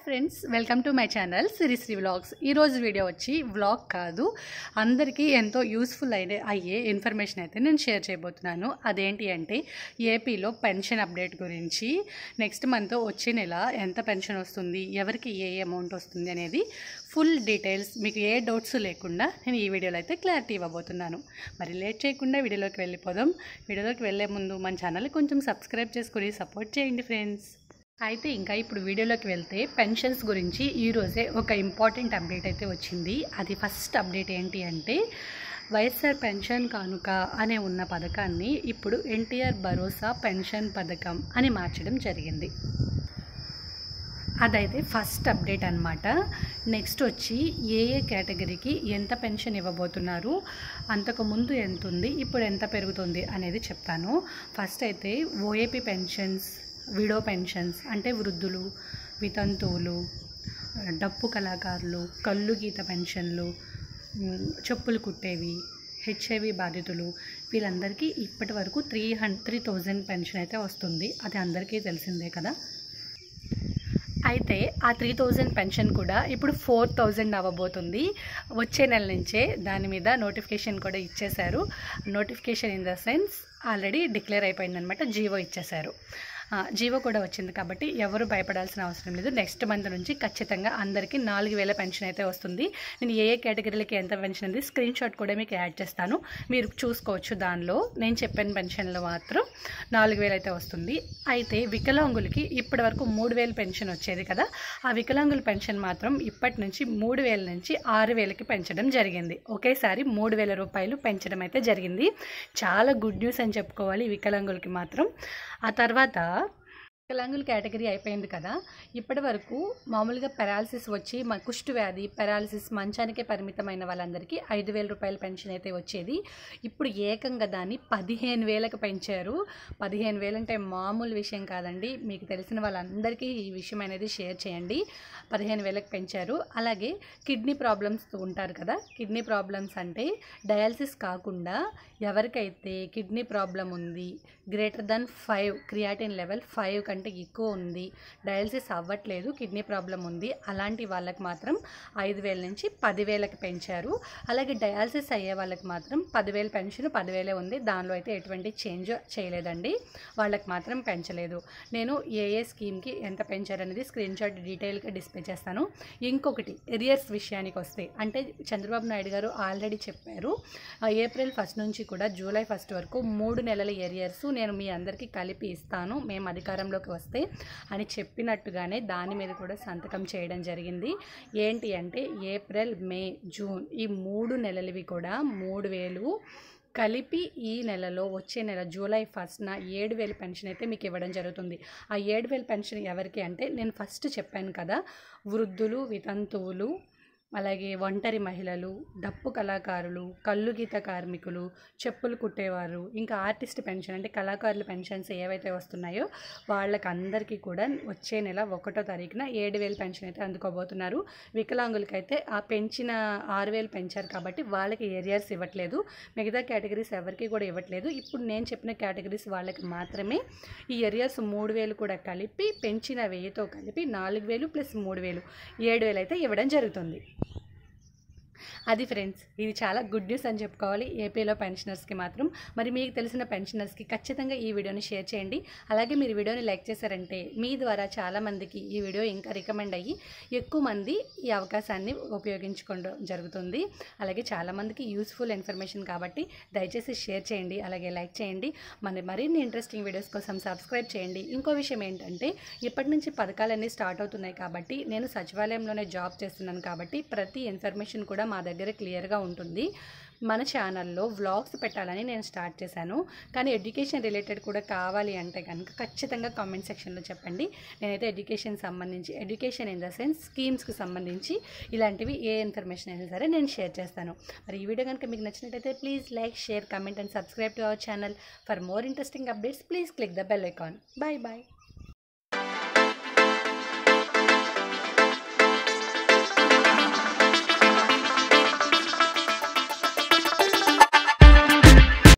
Friends welcome to my channel Sirisri vlogs. ఈరోజు video వచ్చి vlog కాదు, అందరికీ ఎంతో యూస్ఫుల్ అయ్యే ఇన్ఫర్మేషన్ అయితే నేను షేర్ చేయబోతున్నాను. అదేంటి అంటే ఏపీలో పెన్షన్ అప్డేట్ గురించి, నెక్స్ట్ మంత్ వచ్చే నెల ఎంత పెన్షన్ వస్తుంది, ఎవరికి ఏ అమౌంట్ వస్తుంది అనేది ఫుల్ డీటెయిల్స్ మీకు ఏ డౌట్స్ లేకుండా నేను ఈ వీడియోలో అయితే క్లారిటీ ఇవ్వబోతున్నాను. మరి లేట్ చేయకుండా వీడియోలోకి వెళ్ళిపోదాం. వీడియోలోకి వెళ్ళే ముందు మన ఛానల్ కొంచెం సబ్స్క్రైబ్ చేసుకుని సపోర్ట్ చేయండి ఫ్రెండ్స్. అయితే ఇంకా ఇప్పుడు వీడియోలోకి వెళ్తే పెన్షన్స్ గురించి ఈరోజే ఒక ఇంపార్టెంట్ అప్డేట్ అయితే వచ్చింది. అది ఫస్ట్ అప్డేట్ ఏంటి అంటే వైఎస్ఆర్ పెన్షన్ కానుక అనే ఉన్న పథకాన్ని ఇప్పుడు ఎన్టీఆర్ భరోసా పెన్షన్ పథకం అని మార్చడం జరిగింది. అదైతే ఫస్ట్ అప్డేట్ అన్నమాట. నెక్స్ట్ వచ్చి ఏ కేటగిరీకి ఎంత పెన్షన్ ఇవ్వబోతున్నారు, అంతకుముందు ఎంత ఉంది, ఇప్పుడు ఎంత పెరుగుతుంది అనేది చెప్తాను. ఫస్ట్ అయితే ఓఏపీ పెన్షన్స్, విడో పెన్షన్స్ అంటే వృద్ధులు, వితంతువులు, డప్పు కళాకారులు, కళ్ళు గీత పెన్షన్లు, చెప్పులు కుట్టేవి, హెచ్ఐవి బాధితులు, వీళ్ళందరికీ ఇప్పటి వరకు 3,000 పెన్షన్ అయితే వస్తుంది. అది అందరికీ తెలిసిందే కదా. అయితే ఆ 3,000 పెన్షన్ కూడా ఇప్పుడు 4,000 అవ్వబోతుంది. వచ్చే నెల నుంచే దాని మీద నోటిఫికేషన్ కూడా ఇచ్చేశారు. Notification in the sense already declare అయిపోయిందనమాట, జీవో ఇచ్చేశారు. జీవో కూడా వచ్చింది కాబట్టి ఎవరు భయపడాల్సిన అవసరం లేదు. నెక్స్ట్ మంత్ నుంచి ఖచ్చితంగా అందరికీ 4,000 పెన్షన్ అయితే వస్తుంది. నేను ఏ కేటగిరీలకి ఎంత పెన్షన్ ఉంది స్క్రీన్ షాట్ కూడా మీకు యాడ్ చేస్తాను, మీరు చూసుకోవచ్చు. దానిలో నేను చెప్పిన పెన్షన్లు మాత్రం 4,000 అయితే వస్తుంది. అయితే వికలాంగులకి ఇప్పటి వరకు 3,000 పెన్షన్ వచ్చేది కదా, ఆ వికలాంగుల పెన్షన్ మాత్రం ఇప్పటి నుంచి 3,000 నుంచి 6,000కి పెంచడం జరిగింది. ఒకేసారి 3,000 రూపాయలు పెంచడం అయితే జరిగింది. చాలా గుడ్ న్యూస్ అని చెప్పుకోవాలి వికలాంగులకి మాత్రం. ఆ తర్వాత వికలాంగుల కేటగిరీ అయిపోయింది కదా. ఇప్పటి వరకు మామూలుగా పెరాలసిస్ వచ్చి కుష్టు వ్యాధి, పెరాలసిస్, మంచానికే పరిమితమైన వాళ్ళందరికీ 5,000 రూపాయల పెన్షన్ అయితే వచ్చేది. ఇప్పుడు ఏకంగా దాన్ని 15,000కి పెంచారు. 15,000 అంటే మామూలు విషయం కాదండి. మీకు తెలిసిన వాళ్ళందరికీ ఈ విషయం అనేది షేర్ చేయండి. 15,000కి పెంచారు. అలాగే కిడ్నీ ప్రాబ్లమ్స్ ఉంటారు కదా, కిడ్నీ ప్రాబ్లమ్స్ అంటే డయాలసిస్ కాకుండా ఎవరికైతే కిడ్నీ ప్రాబ్లం ఉంది, గ్రేటర్ దెన్ 5 క్రియాటిన్ లెవెల్ 5 కంటే ఎక్కువ ఉంది, డయాలసిస్ అవ్వట్లేదు, కిడ్నీ ప్రాబ్లం ఉంది, అలాంటి వాళ్ళకి మాత్రం 5,000 నుంచి 10,000కి పెంచారు. అలాగే డయాలసిస్ అయ్యే వాళ్ళకి మాత్రం 10,000 పెన్షన్ 10,000 ఉంది. దానిలో అయితే ఎటువంటి చేంజ్ చేయలేదండి, వాళ్ళకి మాత్రం పెంచలేదు. నేను ఏ స్కీమ్కి ఎంత పెంచారనేది స్క్రీన్ షాట్ డీటెయిల్గా డిస్ప్లే చేస్తాను. ఇంకొకటి ఎరియర్స్ విషయానికి వస్తే, అంటే చంద్రబాబు నాయుడు గారు ఆల్రెడీ చెప్పారు ఏప్రిల్ 1 నుంచి కూడా జూలై 1 వరకు 3 నెలల ఎరియర్స్ నేను మీ అందరికీ కలిపి ఇస్తాను మేము అధికారంలోకి వస్తే అని చెప్పినట్టుగానే దాని మీద కూడా సంతకం చేయడం జరిగింది. ఏంటి అంటే ఏప్రిల్, మే, జూన్ ఈ 3 నెలలవి కూడా 3,000 కలిపి ఈ నెలలో వచ్చే నెల జూలై 1న 7,000 పెన్షన్ అయితే మీకు ఇవ్వడం జరుగుతుంది. ఆ 7,000 పెన్షన్ ఎవరికి అంటే నేను ఫస్ట్ చెప్పాను కదా, వృద్ధులు, వితంతువులు, అలాగే ఒంటరి మహిళలు, డప్పు కళాకారులు, కళ్ళు గీత కార్మికులు, చెప్పులు కుట్టేవారు, ఇంకా ఆర్టిస్ట్ పెన్షన్ అంటే కళాకారుల పెన్షన్స్ ఏవైతే వస్తున్నాయో వాళ్ళకందరికీ కూడా వచ్చే నెల 1వ తారీఖున 7,000 పెన్షన్ అయితే అందుకోబోతున్నారు. వికలాంగులకైతే ఆ పెంచిన 6,000 పెంచారు కాబట్టి వాళ్ళకి ఏరియాస్ ఇవ్వట్లేదు. మిగతా కేటగిరీస్ ఎవరికి కూడా ఇవ్వట్లేదు. ఇప్పుడు నేను చెప్పిన కేటగిరీస్ వాళ్ళకి మాత్రమే ఈ ఏరియాస్ 3,000 కూడా కలిపి పెంచిన 1,000తో కలిపి 4,000 ప్లస్ 3,000 7,000 అయితే ఇవ్వడం జరుగుతుంది. అది ఫ్రెండ్స్, ఇది చాలా గుడ్ న్యూస్ అని చెప్పుకోవాలి ఏపీలో పెన్షనర్స్కి మాత్రం. మరి మీకు తెలిసిన పెన్షనర్స్కి ఖచ్చితంగా ఈ వీడియోని షేర్ చేయండి. అలాగే మీరు వీడియోని లైక్ చేశారంటే మీ ద్వారా చాలామందికి ఈ వీడియో ఇంకా రికమెండ్ అయ్యి ఎక్కువ మంది ఈ అవకాశాన్ని ఉపయోగించుకోవడం జరుగుతుంది. అలాగే చాలామందికి యూస్ఫుల్ ఇన్ఫర్మేషన్ కాబట్టి దయచేసి షేర్ చేయండి, అలాగే లైక్ చేయండి. మరిన్ని ఇంట్రెస్టింగ్ వీడియోస్ కోసం సబ్స్క్రైబ్ చేయండి. ఇంకో విషయం ఏంటంటే ఇప్పటి నుంచి పథకాలన్నీ స్టార్ట్ అవుతున్నాయి కాబట్టి నేను సచివాలయంలోనే జాబ్ చేస్తున్నాను కాబట్టి ప్రతి ఇన్ఫర్మేషన్ కూడా మా దగ్గర క్లియర్గా ఉంటుంది. మన ఛానల్లో వ్లాగ్స్ పెట్టాలని నేను స్టార్ట్ చేశాను, కానీ ఎడ్యుకేషన్ రిలేటెడ్ కూడా కావాలి అంటే కనుక ఖచ్చితంగా కామెంట్ సెక్షన్లో చెప్పండి. నేనైతే ఎడ్యుకేషన్ ఇన్ ద సెన్స్ స్కీమ్స్కి సంబంధించి ఇలాంటివి ఏ ఇన్ఫర్మేషన్ అయినా సరే నేను షేర్ చేస్తాను. మరి ఈ వీడియో కనుక మీకు నచ్చినట్టయితే please like, share, comment and subscribe to our channel. For more interesting updates please click the bell icon. Bye bye.